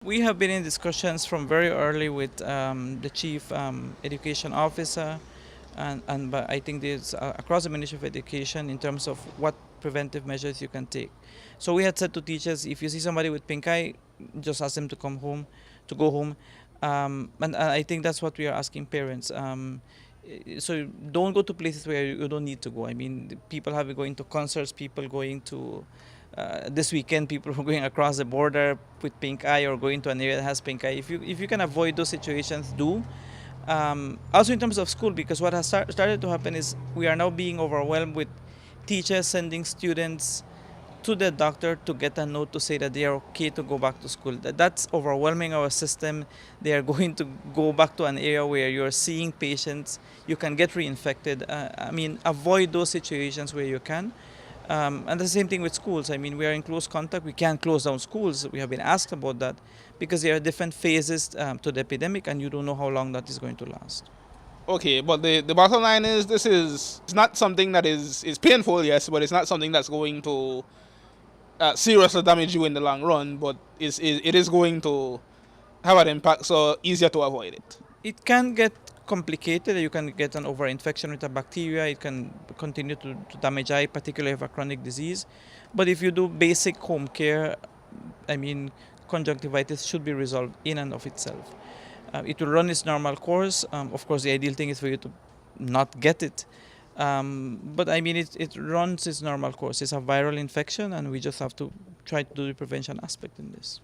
We have been in discussions from very early with the chief education officer, and but I think there's across the Ministry of Education in terms of what preventive measures you can take. So we had said to teachers, if you see somebody with pink eye, just ask them to come home, to go home, and I think that's what we are asking parents. So don't go to places where you don't need to go. I mean, people have been going to concerts, people going to this weekend, people who are going across the border with pink eye or going to an area that has pink eye. If you can avoid those situations, do. Also in terms of school, because what has started to happen is we are now being overwhelmed with teachers sending students to the doctor to get a note to say that they are okay to go back to school. That's overwhelming our system. They are going to go back to an area where you're seeing patients, you can get reinfected. I mean, avoid those situations where you can. And the same thing with schools. I mean, we are in close contact. We can't close down schools. We have been asked about that because there are different phases to the epidemic, and you don't know how long that is going to last. Okay, but the bottom line is this is it's not something that is painful, yes, but it's not something that's going to seriously damage you in the long run, but it is going to have an impact, so easier to avoid it. It can get complicated. You can get an overinfection with a bacteria. It can continue to damage eye, particularly if a chronic disease. But if you do basic home care, I mean, conjunctivitis should be resolved in and of itself. It will run its normal course. Of course, the ideal thing is for you to not get it. But I mean, it runs its normal course. It's a viral infection, and we just have to try to do the prevention aspect in this.